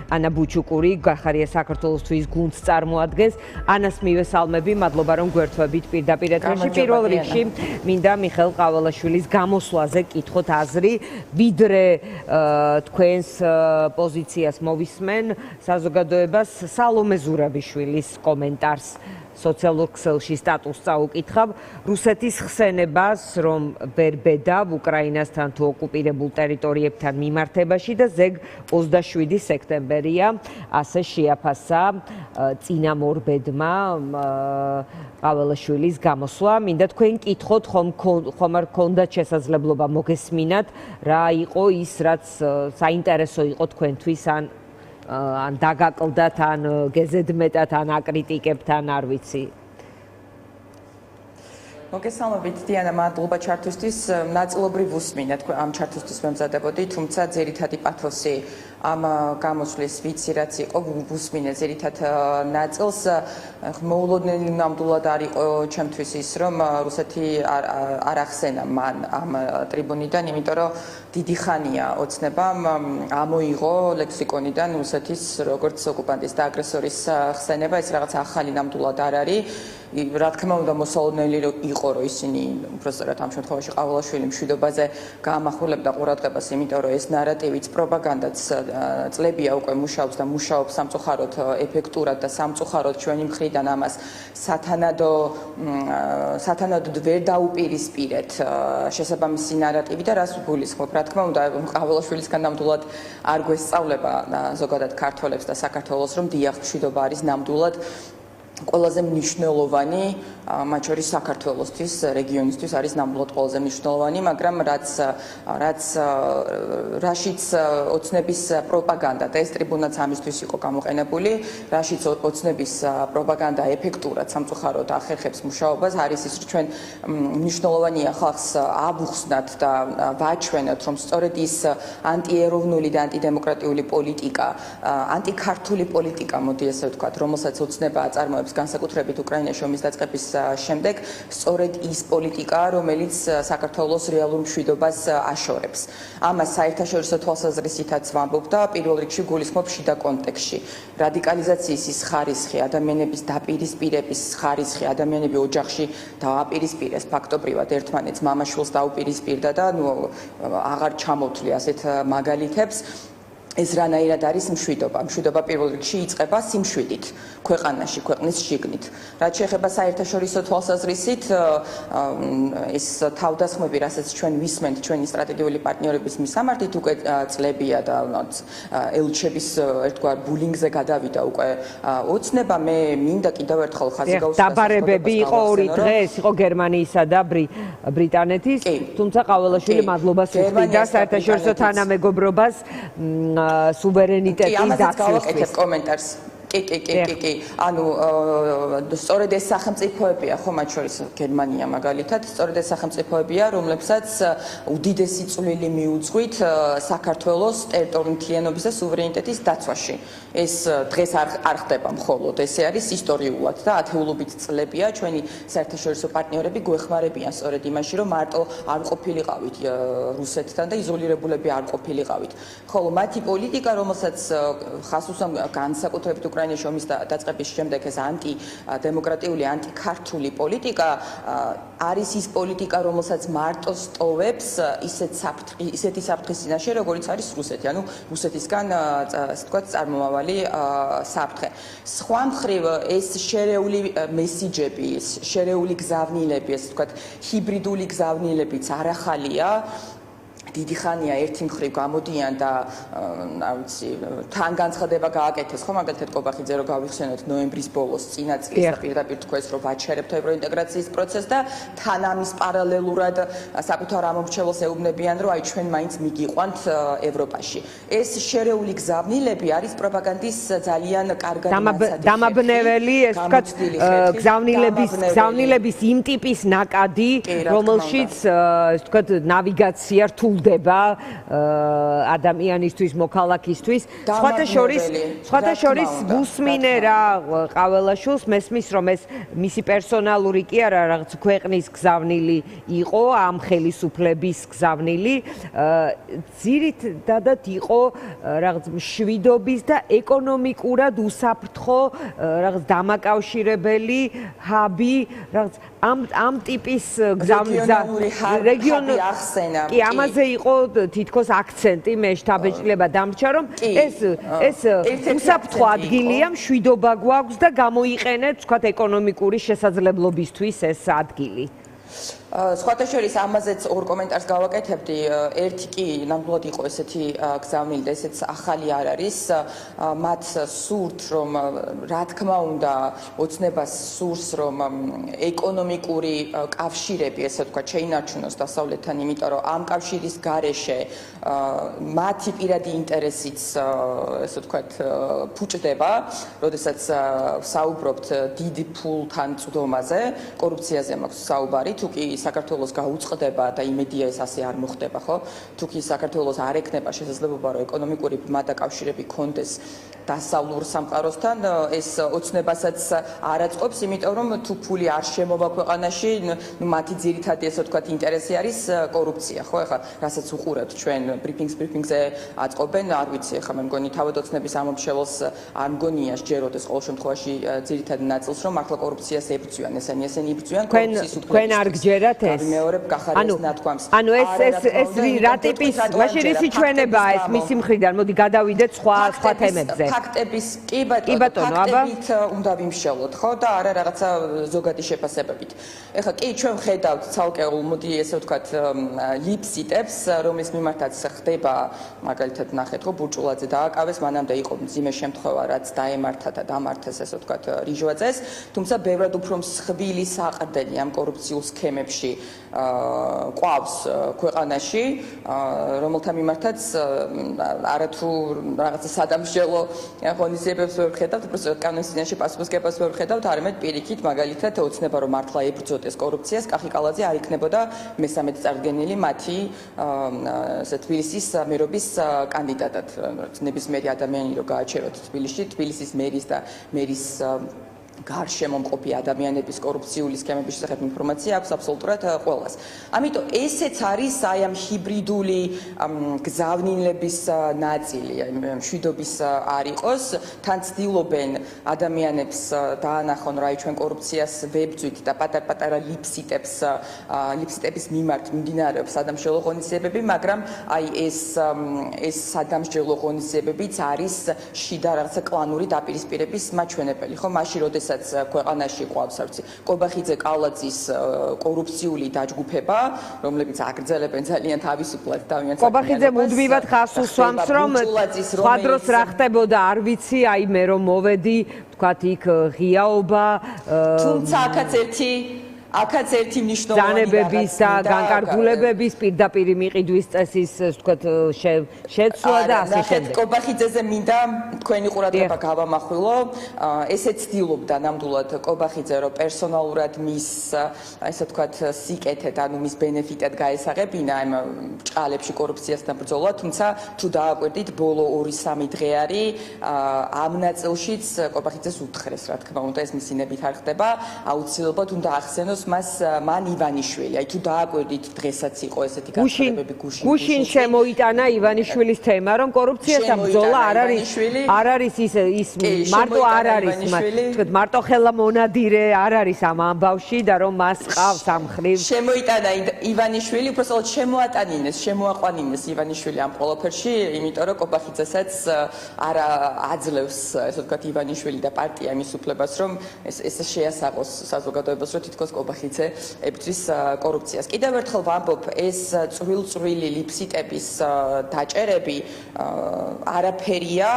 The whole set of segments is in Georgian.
ანა ბუჩუკური გახარია საქართველოსთვის გუნდს წარმოადგენს. ანას მივესალმები, მადლობა რომ გვერდთვებით პირდაპირ ეთერში. პირველ რიგში მინდა მიხეილ ყაველაშვილის გამოსვლაზე კითხოთ აზრი, ვიდრე თქვენს პოზიციას მოვისმენ საზოგადოებას სალომე ზურაბიშვილის კომენტარს სოციალურ ქსელში სტატუსს წაუკითხავ რუსეთის ხსენებას რომ ვერ ბედავ უკრაინასთან თუ ოკუპირებულ ტერიტორიებთან მიმართებაში და ზეგ 27 სექტემბერია ასე შეაფასა წინამორბედმა ყაველაშვილის გამოსვლა. მინდა თქვენ კითხოთ ხომ არ გქონდათ შესაძლებლობა მოგესმინათ რა იყო ის რაც საინტერესო იყო თქვენთვის ან დაგაკლდათ ან გეზედმეტად ან აკრიტიკებთან არ ვიცი. მოგესალმებით დიანა, მადლობა ჩართვისთვის. ნაწილობრივ ვუსმინეთ ამ ჩართვისთვის ვემზადებოდი, თუმცა ძირითადი პათოსი ამ გამოსვლის ვიცი რაც იყო ვუსმინე ძირითად ნაწილს. მოულოდნელი ნამდვილად არ იყო ჩემთვის ის რომ რუსეთი არ ახსენა მან ამ ტრიბუნიდან, იმიტომ რომ დიდი ხანია ოცნებამ ამოიღო ლექსიკონიდან რუსეთის როგორც ოკუპანტის და აგრესორის ხსენება. ეს რაღაც ახალი ნამდვილად არ არის. რა თქმა უნდა მოსალოდნელი იყო რომ ისინი უბრალოდ ამ შემთხვევაში ყაველაშვილი მშვიდობაზე გაამახვილებდა ყურადღებას, იმიტომ რომ ეს ნარატივიც პროპაგანდაც წლებია უკვე მუშაობს და მუშაობს სამწუხაროდ ეფექტურად და სამწუხაროდ ჩვენი მხრიდან ამას სათანადოდ ვერ დაუპირისპირეთ შესაბამისი ნარატივი და რას გულისხმობ. რა თქმა უნდა ყაველაშვილისგან ნამდვილად არ გვესწავლება ზოგადად ქართველებს და საქართველოს რომ დიახ მშვიდობა არის ნამდვილად ყველაზე მნიშვნელოვანი, მათ შორის საქართველოსთვის, რეგიონისთვის არის ნამდვილად ყველაზე მნიშვნელოვანი, მაგრამ რაშიც ოცნების პროპაგანდა და ეს ტრიბუნაც ამისთვის იყო გამოყენებული, რაშიც ოცნების პროპაგანდა ეფექტურად სამწუხაროდ ახერხებს მუშაობას, არის ის რომ ჩვენ მნიშვნელოვანია ხალხს ავუხსნათ და ვაჩვენოთ, რომ სწორედ ის ანტიეროვნული და ანტიდემოკრატიული პოლიტიკა, ანტიქართული პოლიტიკა, მოდი ესე ვთქვათ, რომელსაც ოცნება აწარმოებს განსაკუთრებით უკრაინაში ომის დაწყების შემდეგ, სწორედ ის პოლიტიკაა, რომელიც საქართველოს რეალურ მშვიდობას აშორებს. ამას საერთაშორისო თვალსაზრისითაც ვამბობ და პირველ რიგში გულისხმობ შიდა კონტექსტში. რადიკალიზაციის ის ხარისხი, ადამიანების დაპირისპირების ხარისხი, ადამიანები ოჯახში დააპირისპირეს ფაქტობრივად ერთმანეთს, მამაშვილს დაუპირისპირდა და აღარ ჩამოვთვლი ასეთ მაგალითებს. ეს რანაირად არის მშვიდობა. მშვიდობა პირველ რიგში იწყება სიმშვიდით, ქვეყანაში, ქვეყნის შიგნით. რაც შეეხება საერთაშორისო თვალსაზრისით, ეს თავდასხმები, რასაც ჩვენ ვისმენთ ჩვენი სტრატეგიული პარტნიორების მისამართით, უკვე წლებია და ელჩების ერთგვარ ბულინგზე გადავიდა უკვე ოცნება. მე მინდა კიდევ ერთხელ ხაზი გავუსვა. დაბარებები იყო 2 დღეს, იყო გერმანიისა და ბრიტანეთის, თუმცა ყაველაშვილი მადლობას უხდიდა საერთაშორისო თანამეგობრობას სუვერენიტეტის დაცვისთვის კომენტარს. კი. ანუ სწორედ ეს სახელმწიფოებია, ხო, მათ შორის გერმანია მაგალითად, სწორედ ეს სახელმწიფოებია, რომლებსაც უდიდესი წვლილი მიუძღვით საქართველოს ტერიტორიული მთლიანობის და სუვერენიტეტის დაცვაში. ეს დღეს არ ხდება მხოლოდ, ესე არის ისტორიულად და ათეულობით წლებია ჩვენი საერთაშორისო პარტნიორები გვეხმარებიან სწორედ იმაში, რომ მარტო არ ყოფილიყავით რუსეთთან და იზოლირებულები არ ყოფილიყავით. ხოლო მათი პოლიტიკა, რომელსაც ხას უსვამ განსაკუთრებით უკრაინაში ომის დაწყების შემდეგ ეს ანტიდემოკრატიული, ანტიქართული პოლიტიკა არის ის პოლიტიკა, რომელსაც მარტო სტოვებს ისეთი საფრთხის წინაშე, როგორიც არის რუსეთი, ანუ რუსეთისგან ასე ვთქვათ წარმომავალი საფრთხე. სხვა მხრივ ეს შერეული მესიჯები, შერეული გზავნილები, ასე ვთქვათ, ჰიბრიდული გზავნილებიც არ ახალია. დიდი ხანია ერთი მხრივ გამოდიან და რა ვიცი, თან განცხადება გააკეთეს, ხო, მაგალითად კობახიძე რომ გავიხსენოთ ნოემბრის ბოლოს წინა წლის და პირდაპირ თქვეს რომ ვაჩერებთ ევროინტეგრაციის პროცესს და თან ამის პარალელურად საკუთარ ამომრჩეველს ეუბნებიან რომ აი ჩვენ მაინც მიგიყვანთ ევროპაში. ეს შერეული გზავნილები არის პროპაგანდის ძალიან კარგად დამაბნეველი, ეს ვთქვათ, გზავნილების იმ ტიპის ნაკადი, რომელშიც, ასე ვთქვათ, ნავიგაცია რთულ ჭირდება ადამიანისთვის, მოქალაქისთვის. სხვათა შორის გუსმინე რა ყაველაშვილს მესმის რომ ეს მისი პერსონალური კი არა რაღაც ქვეყნის გზავნილი იყო ამ ხელისუფლების გზავნილი ძირითადად იყო რაღაც მშვიდობის და ეკონომიკურად უსაფრთხო რაღაც დამაკავშირებელი ჰაბი რაღაც ამ ტიპის რეგიონული ახსენა კი ამაზე იყო თითქოს აქცენტი მე შთაბეჭდილება დამრჩა რომ ეს უსაფრთხო ადგილია მშვიდობა გვაქვს და გამოიყენეთ თქვათ ეკონომიკური შესაძლებლობისთვის ეს ადგილი სხვათა შორის ამაზეც ორ კომენტარს გავაკეთებდი. ერთი კი ნამდვილად იყო ესეთი გზავნილი და ესეც ახალი არ არის. მათ სურთ რომ რა თქმა უნდა ოცნებას სურს რომ ეკონომიკური კავშირები ესე ვთქვათ შეინარჩუნოს დასავლეთთან, იმიტომ რომ ამ კავშირის გარეშე მათი პირადი ინტერესიც ესე ვთქვათ ფუჭდება, როდესაც საუბრობთ დიდი ფულთან წვდომაზე, კორუფციაზე მაქვს საუბარი, თუ კი საქართველოს გაუწყდება და იმედია ეს ასე არ მოხდება, ხო? თუ კი საქართველოს არ ექნება შესაძლებლობა რომ ეკონომიკური მატაკავშირები კონდეს დასავლურ სამყაროსთან, ეს ოცნებასაც არ აწყობს, იმიტომ რომ თუ ფული არ შემოვა ქვეყანაში, მათი ძირითადი ესე ვთქვათ ინტერესი არის კორუფცია, ხო? ეხლა რასაც უყურებთ ჩვენ ბრიფინგზე აწყობენ, არ ვიცი, ეხლა მე მგონი თავად ოცნების ამომრჩეველს არ მგონია სჯეროდეს ყოველ შემთხვევაში ძირითადი ნაწილს რომ მართლა კორუფციას ებრძვიან, ესენი იბრძვიან კორუფციის თქვენ არ გჯერათ ეს? მეორე გახარეს ნათქვამს. ანუ ეს რა ტიპის მაშინ ისი ჩვენებაა ეს მისი მხრიდან? მოდი გადავიდეთ სხვა თემებზე. ფაქტების კი ბატონო, ფაქტებით უნდა ვიმშელოთ, ხო და არა რაღაცა ზოგადი შეფასებებით. ეხლა კი ჩვენ ხედავთ ცალკეულ, მოდი ესე ვთქვათ, ლიფსიტებს, რომლის მიმართაც ხდება, მაგალითად ნახეთ, ხო, ბურჭულაძე დააკავეს, მანამდე იყო მძიმე შემთხვევა, რაც დაემართა და დამართეს ესე ვთქვათ რიჟვაძეს, თუმცა ბევრად უფრო მსხვილი საყრდენი ამ კორუფციულ სქემებში ყვავს ქვეყანაში, რომელთა მიმართაც არათუ რაღაცა სადამსჯელო ღონისძიებებს ვერ ხედავთ, უბრალოდ კანონისიაში პასუხისმგებლობას ვერ ხედავთ, არამედ პირიქით, მაგალითად, ოცნება რომ მართლა ებრძოდეს კორუფციას, კახიკალაძე არ იქნებოდა მესამედ წარდგენილი მათი თბილისის მერობის კანდიდატად. ნებისმიერი ადამიანი რო გააჩეროთ თბილისში, თბილისის მერის და მერის გარშემო მყოფი ადამიანების კორუფციული სქემების შესახებ ინფორმაცია აქვს აბსოლუტურად ყველას. ამიტომ ესეც არის აი ამ ჰიბრიდული გზავნილების ნაწილი, აი მშვიდობის არ იყოს, თან ცდილობენ ადამიანებს დაანახონ რა ჩვენ კორუფციას ვებძვით და პატარ-პატარა ლიფსიტების მიმართ მიმდინარეობს სადამსჯელო ღონისძიებები, მაგრამ აი ეს სადამსჯელო ღონისძიებებიც არის შიდა რაღაცა კლანური დაპირისპირების მაჩვენებელი, ხო? მაშინ როდესაც ქვეყანაში ყავს, არ ვიცი, კობახიძე კალაძის კორუფციული დაჯგუფება, რომლებიც აგრძელებენ ძალიან თავისუფლად თავიანთ კობახიძე მუდმივად ხას უსვამს, რომ სხვა დროს რა ხდებოდა, არ ვიცი, აი მე რომ მოვედი, თქვათ იქ ღიაობა, თუმცა აქაც ერთი მნიშვნელოვანი ბრძანებების და განკარგულებების პირდაპირ მიყიდვის წესის ვთქვათ შეცვლა და ასე შემდეგ. კობახიძეზე მინდა თქვენი ყურადღება გავამახვილო. ესე ცდილობდა ნამდვილად კობახიძე რომ პერსონალურად მის ესე ვთქვათ სიკეთეთ, ანუ მის ბენეფიტად გაესაღებინა ამ ჭყალებში კორუფციასთან ბრძოლა, თუმცა თუ დააკვირდით ბოლო 2-3 დღე არის ამ ნაწილშიც კობახიძეს უთხრეს, რა თქმა უნდა, ეს მისინებით არ ხდება, აუცილებლად უნდა ახსენოს მან ივანიშვილი, აი თუ დააკვირდით დღესაც იყო ესეთი განცხადებები გუშინ შემოიტანა ივანიშვილის თემა, რომ კორუფციასთან ბრძოლა არ არის ის მარტო არ არის, თქვით მარტო ხელა მონადირე არ არის ამ ამბავში და რომ მას ყავს ამ ხრივ. შემოიტანა ივანიშვილი, უბრალოდ შემოაყვანინეს ივანიშვილი ამ ყველაფერში, იმიტომ რომ კობახიძესაც არ აძლევს, ესე ვთქვათ, ივანიშვილი და პარტია იმის უფლებას, რომ ეს შეასაღოს საზოგადოებას, რომ თითქოს კობახიძე ებრძვის კორუფციას. კიდევ ერთხელ ვამბობ, ეს წვრილ-წვრილი ლიფსიტების დაჭერები არაფერია,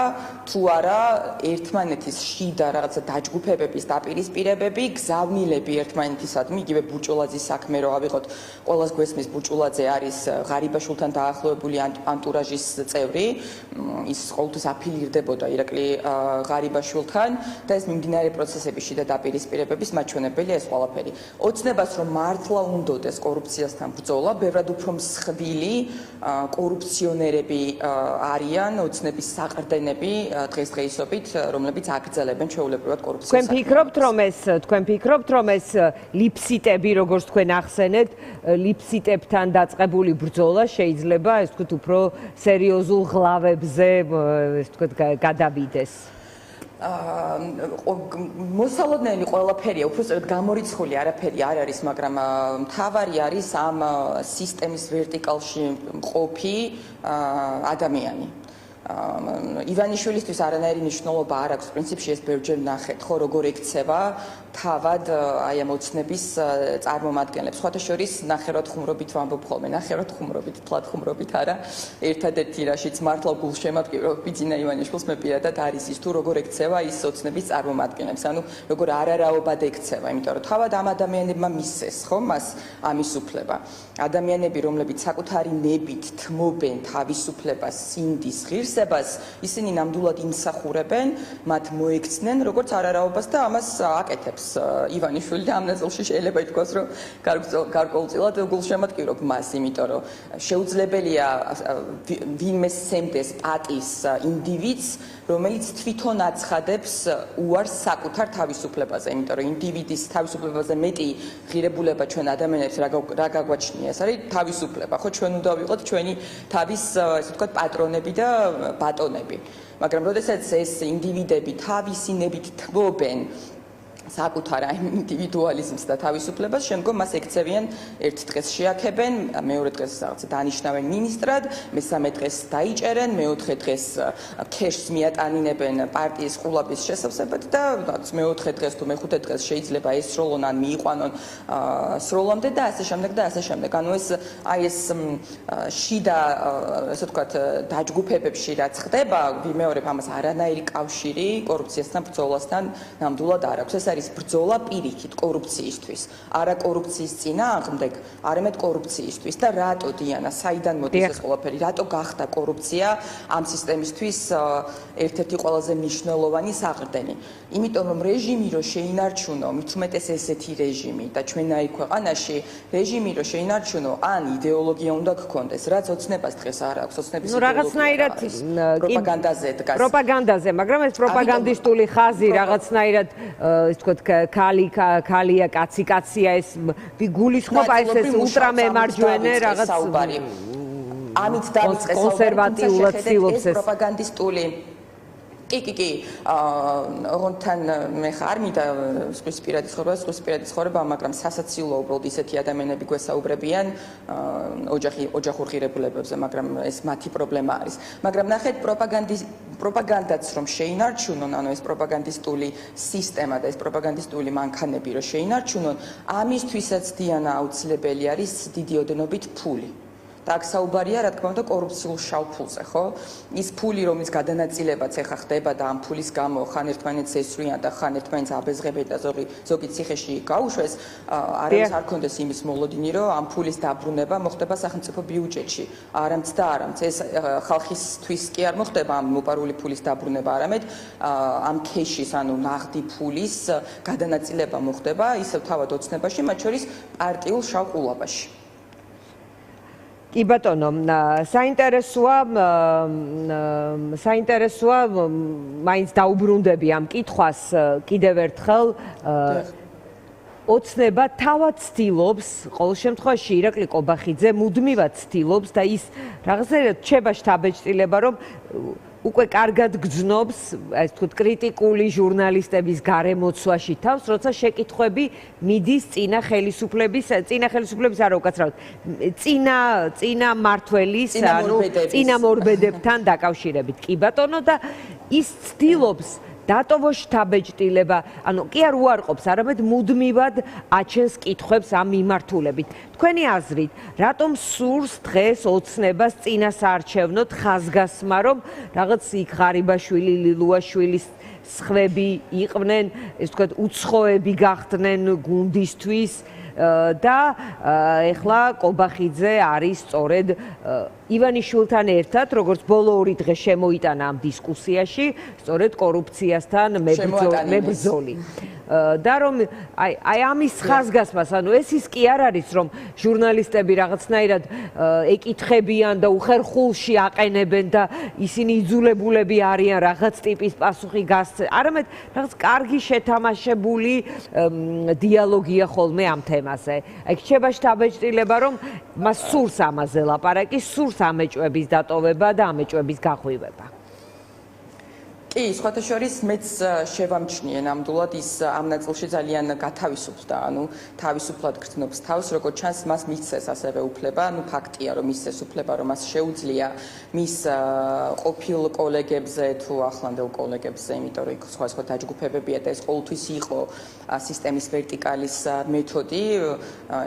თუ არა ერთმანეთის შიდა რაღაცა დაჯგუფებების დაპირისპირებები, გზავნილები ერთმანეთისადმი, იგივე ბურჭულაძის საქმე რო ავიღოთ, ყველას გვესმის ბურჭულაძე არის ღარიბაშვილთან დაახლოებული ანტურაჟის წევრი, ის ყოველთვის აფილირდებოდა ირაკლი ღარიბაშვილთან და ეს მიმდინარე პროცესების შიდა დაპირისპირებების მაჩვენებელია ეს ყველაფერი. ოცნებას რომ მართლა უნდოდეს კორუფციასთან ბრძოლა, ბევრად უფრო მსხვილი კორუფციონერები არიან, ოცნების საყრდენები დღესდღეობით, რომლებიც აკრძალებენ ჩვეულებრივად კორუფციას. თქვენ ფიქრობთ, რომ ეს ლიფსიტები, როგორც თქვენ ახსენეთ, ლიფსიტებთან დაწყებული ბრძოლა შეიძლება, ეს თქვით, უფრო სერიოზულ ღლავებზე, ეს თქვით, გადავიდეს? მოსალოდნელი ყველაფერია, უბრალოდ გამორიცხული არაფერი არ არის, მაგრამ მთავარი არის ამ სისტემის ვერტიკალში მყოფი ადამიანი. ივანიშვილისთვის არანაირი მნიშვნელობა არ აქვს, პრინციპში ეს ბევრჯერ ნახეთ, ხო, როგორ ექცევა თავად აი ამ ოცნების წარმომადგენლებს. სხვათა შორის ნახევრად ხუმრობით ვამბობ ხოლმე, ნახევრად ხუმრობით, თლად ხუმრობით არა. ერთადერთი რაშიც მართლა გულშემატკივრო ბიძინა ივანიშვილს მე პირადად არის ის თუ როგორ ექცევა ის ოცნების წარმომადგენლებს, ანუ როგორ არარაობად ექცევა, იმიტომ რომ თავად ამ ადამიანებმა მისცეს, ხო, მას ამის უფლება. ადამიანები, რომლებიც საკუთარი ნებით თმობენ თავისუფლებას, სინდის, ღირსებას, ისინი ნამდვილად იმსახურებენ, მათ მოექცნენ როგორც არარაობას და ამას აკეთებს. ივანიშვილი და ამ ნაწილში შეიძლება ითქვას, რომ გარკვეულწილად გულშემატკივრობ მას, იმიტომ რომ შეუძლებელია ვინმე სცემდეს პატის ინდივიდს, რომელიც თვითონ აცხადებს უარს საკუთარ თავისუფლებაზე, იმიტომ რომ ინდივიდის თავისუფლებაზე მეტი ღირებულება ჩვენ ადამიანებს რა გაგვაჩნია, ეს არის თავისუფლება, ხო, ჩვენ უნდა ვიყოთ ჩვენი თავის, ესე ვთქვათ, პატრონები და ბატონები. მაგრამ როდესაც ეს ინდივიდები თავისი ნებით თმობენ საკუთარ ინდივიდუალიზმს და თავისუფლებას, შემდგომ მას ექცევიან, ერთ დღეს შეაქებენ, მეორე დღეს რაღაც დანიშნავენ მინისტრად, მესამე დღეს დაიჭერენ, მეოთხე დღეს ქეშს მიატანინებენ პარტიის ყულაბის შესავსებად და მეოთხე დღეს თუ მეხუთე დღეს შეიძლება ესროლონ ან მიიყვანონ სროლამდე და ასე შემდეგ და ასე შემდეგ. ანუ ეს აი ეს შიდა, ასე ვთქვათ, დაჯგუფებებში რაც ხდება, ვიმეორებ ამას არანაირი კავშირი კორუფციასთან ბრძოლასთან ნამდვილად არ აქვს. ეს არის ბრძოლა პირიქით კორუფციისთვის, არა კორუფციის წინააღმდეგ, არამედ კორუფციისთვის და რატო დიანა, საიდან მოდის ეს ყველაფერი, რატო გახდა კორუფცია ამ სისტემისთვის ერთ-ერთი ყველაზე მნიშვნელოვანი საყრდენი? იმიტომ რომ რეჟიმი რო შეინარჩუნო, მით უმეტეს ესეთი რეჟიმი და ჩვენაი ქვეყანაში რეჟიმი რო შეინარჩუნო, ან იდეოლოგია უნდა გქონდეს, რაც ოცნებას დღეს არ აქვს, ოცნების რაღაცნაირად პროპაგანდაზე დგას. პროპაგანდაზე, მაგრამ ეს პროპაგანდისტული ხაზი რაღაცნაირად ის თქვა ქალია, კაცია, ეს გულისხმობა ეს ულტრამემარჯვენე რაღაც ამით დავიწყე კონსერვატიულად ცდილობს ეს პროპაგანდისტული კი, ოღონდ მე ხარ მინდა სხვის პირადი ცხოვრება, მაგრამ სასაცილო უბრალოდ ისეთი ადამიანები გვესაუბრებიან ოჯახურ ღირებულებებზე, მაგრამ ეს მათი პრობლემა არის. მაგრამ ნახეთ პროპაგანდაც რომ შეინარჩუნონ, ანუ ეს პროპაგანდისტული სისტემა და ეს პროპაგანდისტული მანქანები რომ შეინარჩუნონ, ამისთვისაც დიანა აუცილებელი არის დიდი ოდენობით ფული. და აქ საუბარია, რა თქმა უნდა, კორუფციულ შავ ფულზე, ხო? ის ფული, რომლის გადანაწილებაც ეხა ხდება და ამ ფულის გამო ხან ერთმანეთს ესვრიან და ხან ერთმანეთს აბეზღებენ და ზოგი ციხეში გაუშვეს, არავის არ ქონდეს იმის მოლოდინი, რომ ამ ფულის დაბრუნება მოხდება სახელმწიფო ბიუჯეტში. არამც და არამც ეს ხალხისთვის კი არ მოხდება ამ მოპარული ფულის დაბრუნება, არამედ ამ ქეშის, ანუ ნაღდი ფულის გადანაწილება მოხდება ისევ თავად ოცნებაში, მათ შორის პარტიულ შავ ყულაბაში. კი ბატონო, საინტერესოა მაინც დაუბრუნდები ამ კითხვას კიდევ ერთხელ ოცნება თავად ცდილობს, ყოველ შემთხვევაში ირაკლი ყობახიძე მუდმივად ცდილობს და ის რაღაცნაირად რჩება შთაბეჭდილება, რომ უკვე კარგად გძნობს, ასე ვთქვათ, კრიტიკული ჟურნალისტების გარემოცვაში თავს, როცა შეკითხვები მიდის წინა ხელისუფლების არა უკაცრავად, წინა მმართველის, ანუ წინა მორბედებთან დაკავშირებით. კი ბატონო და ის ცდილობს დატოვოს შთაბეჭდილება, ანუ კი არ უარყოფს, არამედ მუდმივად აჩენს კითხვებს ამ მიმართულებით. თქვენი აზრით, რატომ სურს დღეს ოცნებას წინასაარჩევნოდ ხაზგასმა, რომ რაღაც იქ ღარიბაშვილი, ლილუაშვილის სხვები იყვნენ, ეს ვთქვათ, უცხოები გახდნენ გუნდისთვის და ეხლა ყობახიძე არის სწორედ ივანიშვილთან ერთად, როგორც ბოლო ორი დღე შემოიტანა ამ დისკუსიაში, სწორედ კორუფციასთან მებრძოლი. და რომ აი ამის ხაზგასმას, ანუ ეს ის კი არ არის, რომ ჟურნალისტები რაღაცნაირად ეკითხებიან და უხერხულში აყენებენ და ისინი იძულებულები არიან რაღაც ტიპის პასუხი გასცენ. არამედ რაღაც კარგი შეთამაშებული დიალოგია ხოლმე ამ თემაზე. აი რჩება შთაბეჭდილება, რომ მას სურს ამაზე ლაპარაკი, სურს ამეჭვების დატოვება და ამეჭვების გახვივება. კი, სხვათა შორის მეც შევამჩნიე ნამდვილად ის ამ ნაწილში ძალიან გათავისუფლდა, ანუ თავისუფლად გრძნობს თავს, როგორც ჩანს, მას მისცეს ასევე უფლება, ანუ ფაქტია, რომ მისცეს უფლება, რომ მას შეუძლია მის ყოფილ კოლეგებზე თუ ახლანდელ კოლეგებზე, იმიტომ რომ იქ სხვა დაჯგუფებებია და ეს ყოველთვის იყო სისტემის ვერტიკალის მეთოდი,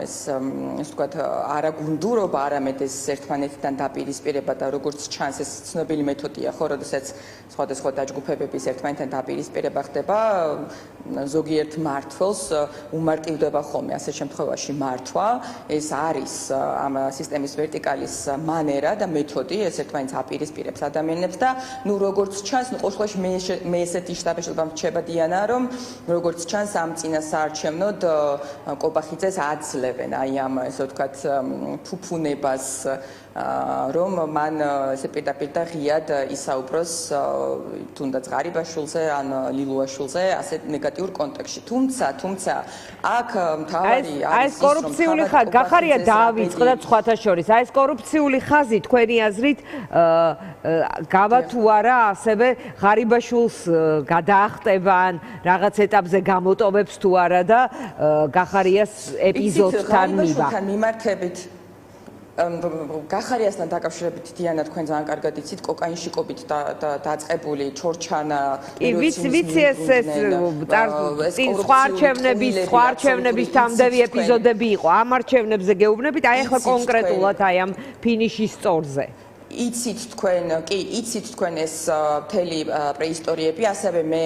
ეს ვთქვათ, არა გუნდურობა, არამედ ეს ერთმანეთთან დაპირისპირება და როგორც ჩანს, ეს ცნობილი მეთოდია, ხო, როდესაც სხვადასხვა დაჯგუფებების ერთმანეთთან დაპირისპირება ხდება, ზოგიერთ მმართველს უმარტივდება ხოლმე ასეთ შემთხვევაში მართვა. ეს არის ამ სისტემის ვერტიკალის მანერა და მეთოდი, ეს ერთმანეთს აპირისპირებს ადამიანებს და ნუ როგორც ჩანს, ყოველ შემთხვევაში მე ესეთი შთაბეჭდილება მრჩება დიანა, რომ როგორც ჩანს ამ წინასაარჩევნოდ კობახიძეს აძლევენ აი ამ ესე ვთქვათ ფუფუნებას რომ მან ესე პირდაპირ და ღიად ისაუბროს თუნდაც ღარიბაშვილზე ან ლილუაშვილზე ასეთ ნეგატიურ კონტექსტში. თუმცა აქ მთავარი არის ეს კორუფციული ხაზი გახარია დაავიწყდა სხვათა შორის. აი ეს კორუფციული ხაზი თქვენი აზრით გავა თუ არა ასევე ღარიბაშვილს გადაახტებან რაღაც ეტაპზე გამოტოვებს თუ არა და გახარიას ეპიზოდთან მივა. მიმართებით გახარიასთან დაკავშირებით დიანა თქვენ ძალიან კარგად იცით კოკაინშიკობით დაწყებული ჩორჩანა ვიცი ეს სხვა არჩევნების თამდევი ეპიზოდები იყო ამ არჩევნებზე გეუბნებით აი ახლა კონკრეტულად აი ამ ფინიშის სწორზე იცით თქვენ ეს მთელი პრეისტორიები ასევე მე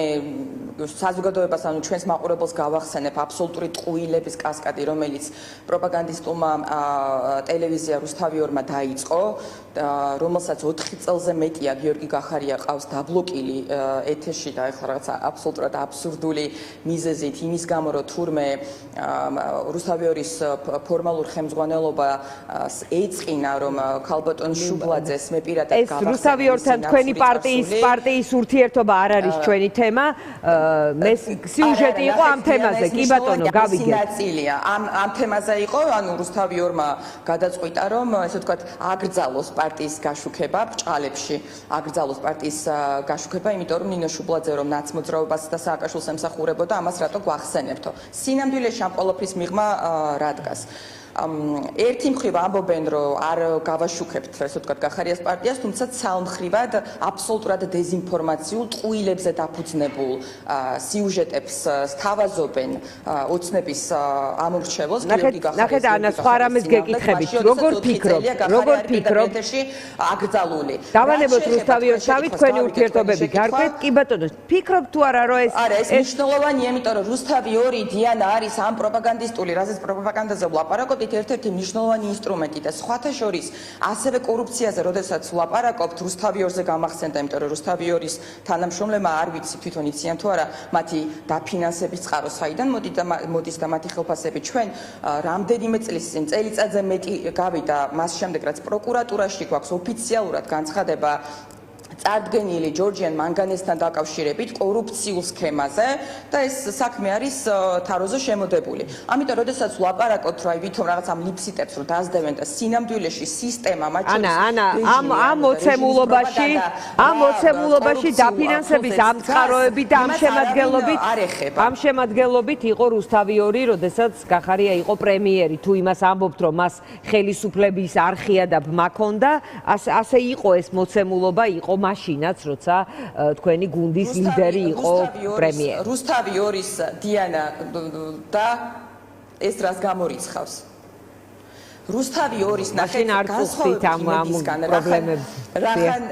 საზოგადოებას ანუ ჩვენს მაყურებელს გავახსენებ აბსოლუტური ტყუილების კასკადი რომელიც პროპაგანდისტულმა ტელევიზია რუსთავიორმა დაიწყო რომელსაც 4 წელზე მეტია გიორგი გახარია ყავს დაბლოკილი ეთერში და ეხლა რაღაცა აბსოლუტურად აბსურდული მიზეზით იმის გამო რომ თურმე რუსთავიორის ფორმალურ ხელმძღვანელობა ეწყინა რომ ქალბატონ შუბლაძეს მე პირადად გავახსენე ეს რუსთავიორთან თქვენი პარტიის ურთიერთობა არ არის ჩვენი თემა მე სიუჟეტი იყო ამ თემაზე კი ბატონო გავიგე ნაწილია ამ თემაზე იყო ანუ რუსთავიორმა გადაწყვიტა რომ ესე ვთქვათ აგრძალოს პარტიის გაშუქება ბჭყალებში აგრძალოს პარტიის გაშუქება იმიტომ რომ ნინო შუბლაძე რომ ნაცმოძრაობას და სააკაშვილს ემსახურებოდა ამას რატო გვახსენებთო სინამდვილეში ამ ყოლაფრის მიღმა რა დგას ერთი მხრივ ამბობენ რომ არ გავაშუქებთ ესე ვთქვათ გახარიას პარტიას თუმცა ცალმხრივად აბსოლუტურად დეზინფორმაციულ ტყუილებზე დაფუძნებულ სიუჟეტებს სთავაზობენ ოცნების ამორჩევლოს გიორგი გახარიას ნახეთ ანა სხვა რამეს გეკითხებით როგორ ფიქრობ აკრძალული დავანებოთ რუსთავიორს თავი თქვენი ურთიერთობები გარკვეთ კი ბატონო ფიქრობ თუ არა რომ ეს მნიშვნელოვანია იმიტომ რომ რუსთავიორი დიანა არის ამ პროპაგანდისტული რაზეც პროპაგანდაზე ვლაპარაკობთ ერთ-ერთი მნიშვნელოვანი ინსტრუმენტი და სხვათა შორის ასევე კორუფციაზე, როდესაც ვლაპარაკობთ, რუსთავიორზე გამახსენდა, იმიტომ რომ რუსთავიორის თანამშრომლებმა არ ვიცი თვითონ იციან თუ არა, მათი დაფინანსების წყარო საიდან მოდის და მათი ხელფასები ჩვენ რამდენიმე წლის წინ წელიწადზე მეტი გავიდა მას შემდეგ რაც პროკურატურაში გვაქვს ოფიციალურად განცხადება წარდგენილი ჯორჯიან მანგანესთან დაკავშირებით კორუფციულ სქემაზე და ეს საქმე არის თაროზე შემოდებული. ამიტომ როდესაც ვლაპარაკობთ რა ვითომ რაღაც ამ ლიფსიტებს რომ დაასდევენ და სინამდვილეში სისტემა მათ შორის ამ მოცემულობაში დაფინანსების ამ წყაროებით და ამ შემადგენლობით იყო რუსთავიორი, როდესაც გახარია იყო პრემიერი. თუ იმას ამბობთ რომ მას ხელისუფლების არხია და ბმა ჰქონდა, ასე იყო ეს მოცემულობა იყო მაშინაც როცა თქვენი გუნდის ლიდერი იყო პრემიერი. რუსთავიორის დიანა და ეს რას გამორიცხავს? რუსთავიორის ნახეთ განსხვავებით ამ პრობლემებს. რახან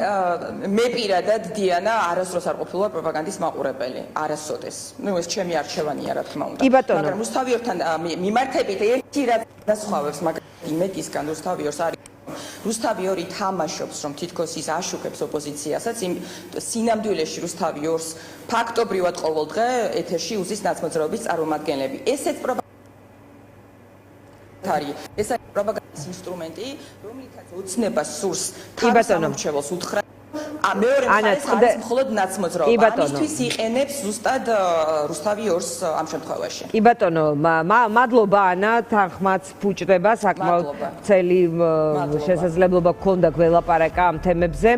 მე პირადად დიანა არასდროს არ ყოფილა პროპაგანდის მაყურებელი. არასოდეს. ნუ ეს ჩემი არჩევანია რა თქმა უნდა. მაგრამ რუსთავიორთან მიმართებით ერთი რაც განსხვავებს მაგრამ იმედისგან რუსთავიორს არის რუსთავი 2 თამაშობს, რომ თითქოს ის აშუქებს ოპოზიციასაც, იმ სინამდვილეში რუსთავი 2-ს ფაქტობრივად ყოველდღე ეთერში უზის ნაცმოძრაობის წარმომადგენლები. ესეც ეს არის პროპაგანდის ინსტრუმენტი, რომლითაც ოცნებას სურს თავის სამორჩეველს უთხრა. მეორე მხარეს არის მხოლოდ ნაცმოძრაობა. ამისთვის იყენებს ზუსტად რუსთავი 2-ს ამ შემთხვევაში. კი ბატონო, მადლობა ანა, თანხმაც ფუჭდება, საკმაოდ მთელი შესაძლებლობა გქონდა გველაპარაკა ამ თემებზე.